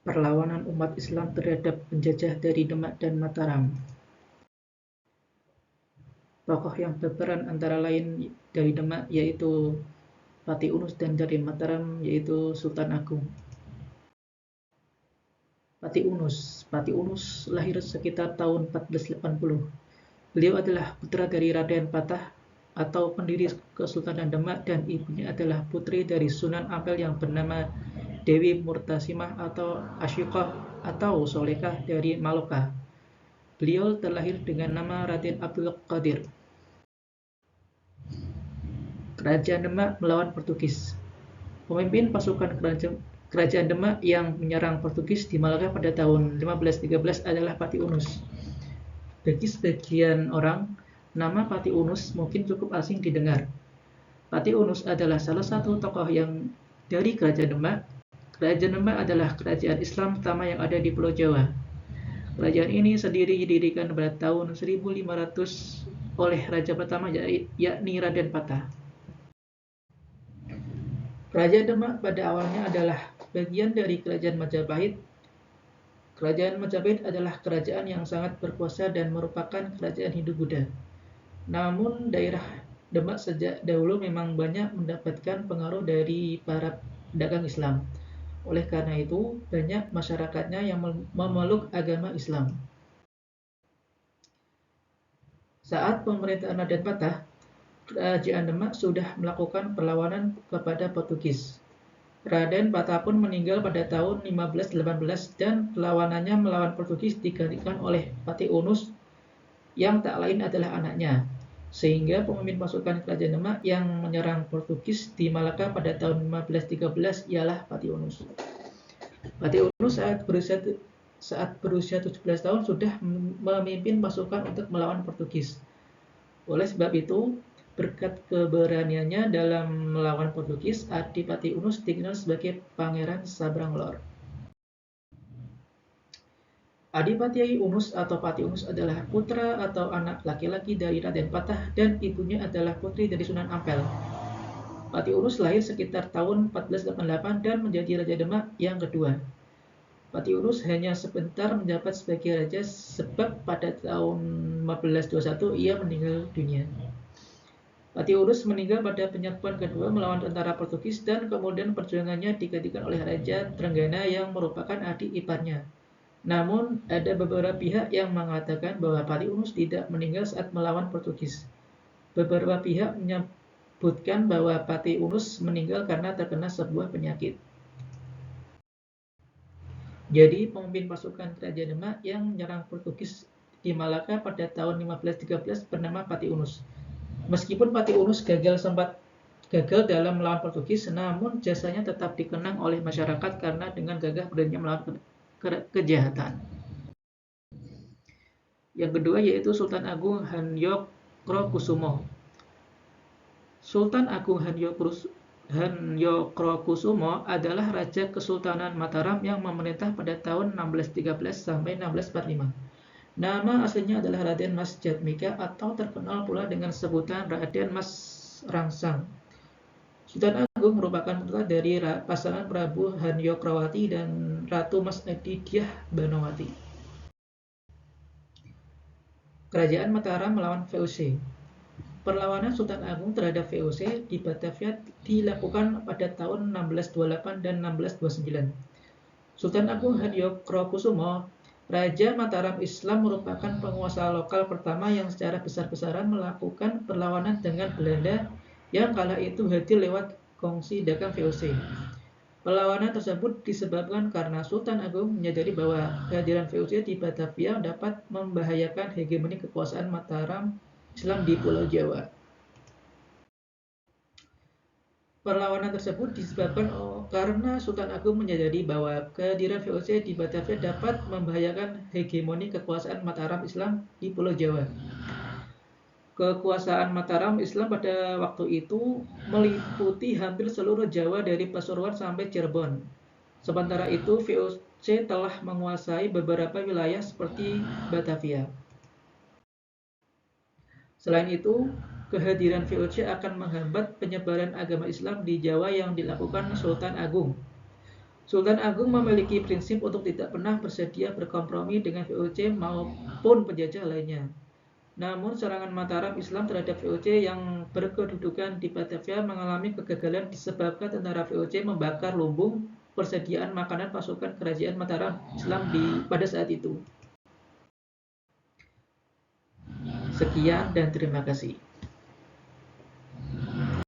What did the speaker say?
Perlawanan umat Islam terhadap penjajah dari Demak dan Mataram. Tokoh yang berperan antara lain dari Demak yaitu Pati Unus dan dari Mataram yaitu Sultan Agung. Pati Unus lahir sekitar tahun 1480. Beliau adalah putra dari Raden Patah atau pendiri Kesultanan Demak dan ibunya adalah putri dari Sunan Ampel yang bernama Dewi Murtasimah atau Asyiqah atau Solekah dari Maloka. Beliau terlahir dengan nama Raden Abdul Qadir. Kerajaan Demak melawan Portugis. Pemimpin pasukan Kerajaan Demak yang menyerang Portugis di Malaka pada tahun 1513 adalah Pati Unus. Bagi sebagian orang, nama Pati Unus mungkin cukup asing didengar. Pati Unus adalah salah satu tokoh yang dari Kerajaan Demak. Kerajaan Demak adalah kerajaan Islam pertama yang ada di Pulau Jawa. Kerajaan ini sendiri didirikan pada tahun 1500 oleh raja pertama yakni Raden Patah. Kerajaan Demak pada awalnya adalah bagian dari Kerajaan Majapahit. Kerajaan Majapahit adalah kerajaan yang sangat berkuasa dan merupakan kerajaan Hindu-Buddha. Namun daerah Demak sejak dahulu memang banyak mendapatkan pengaruh dari para pedagang Islam. Oleh karena itu, banyak masyarakatnya yang memeluk agama Islam. Saat pemerintahan Raden Patah, Kerajaan Demak sudah melakukan perlawanan kepada Portugis. Raden Patah pun meninggal pada tahun 1518 dan perlawanannya melawan Portugis digantikan oleh Pati Unus yang tak lain adalah anaknya. Sehingga pemimpin pasukan Kerajaan Demak yang menyerang Portugis di Malaka pada tahun 1513 ialah Pati Unus. Pati Unus saat berusia 17 tahun sudah memimpin pasukan untuk melawan Portugis. Oleh sebab itu, berkat keberaniannya dalam melawan Portugis, Adipati Unus dikenal sebagai Pangeran Sabrang Lor. Adipati Unus atau Pati Unus adalah putra atau anak laki-laki dari Raden Patah dan ibunya adalah putri dari Sunan Ampel. Pati Unus lahir sekitar tahun 1488 dan menjadi Raja Demak yang kedua. Pati Unus hanya sebentar menjabat sebagai raja sebab pada tahun 1521 ia meninggal dunia. Pati Unus meninggal pada penyerbuan kedua melawan tentara Portugis dan kemudian perjuangannya digantikan oleh Raja Trenggana yang merupakan adik iparnya. Namun, ada beberapa pihak yang mengatakan bahwa Pati Unus tidak meninggal saat melawan Portugis. Beberapa pihak menyebutkan bahwa Pati Unus meninggal karena terkena sebuah penyakit. Jadi, pemimpin pasukan Kerajaan Demak yang menyerang Portugis di Malaka pada tahun 1513 bernama Pati Unus. Meskipun Pati Unus sempat gagal dalam melawan Portugis, namun jasanya tetap dikenang oleh masyarakat karena dengan gagah beraninya melawan kejahatan. Yang kedua yaitu Sultan Agung Hanyokrokusumo. Sultan Agung Hanyokrokusumo adalah Raja Kesultanan Mataram yang memerintah pada tahun 1613 sampai 1645. Nama aslinya adalah Raden Mas Jatmika atau terkenal pula dengan sebutan Raden Mas Rangsang. Sultan Agung merupakan putra dari pasangan Prabu Hanyokrawati dan Ratu Mas Adidyah Banowati. Kerajaan Mataram melawan VOC. Perlawanan Sultan Agung terhadap VOC di Batavia dilakukan pada tahun 1628 dan 1629. Sultan Agung Hanyokrokusumo, Raja Mataram Islam merupakan penguasa lokal pertama yang secara besar-besaran melakukan perlawanan dengan Belanda yang kala itu hadir lewat kongsi dagang VOC. Perlawanan tersebut disebabkan karena Sultan Agung menyadari bahwa kehadiran VOC di Batavia dapat membahayakan hegemoni kekuasaan Mataram Islam di Pulau Jawa. Perlawanan tersebut disebabkan karena Sultan Agung menyadari bahwa kehadiran VOC di Batavia dapat membahayakan hegemoni kekuasaan Mataram Islam di Pulau Jawa. Kekuasaan Mataram Islam pada waktu itu meliputi hampir seluruh Jawa dari Pasuruan sampai Cirebon. Sementara itu VOC telah menguasai beberapa wilayah seperti Batavia. Selain itu, kehadiran VOC akan menghambat penyebaran agama Islam di Jawa yang dilakukan Sultan Agung. Sultan Agung memiliki prinsip untuk tidak pernah bersedia berkompromi dengan VOC maupun penjajah lainnya. Namun serangan Mataram Islam terhadap VOC yang berkedudukan di Batavia mengalami kegagalan disebabkan tentara VOC membakar lumbung persediaan makanan pasukan kerajaan Mataram Islam pada saat itu. Sekian dan terima kasih.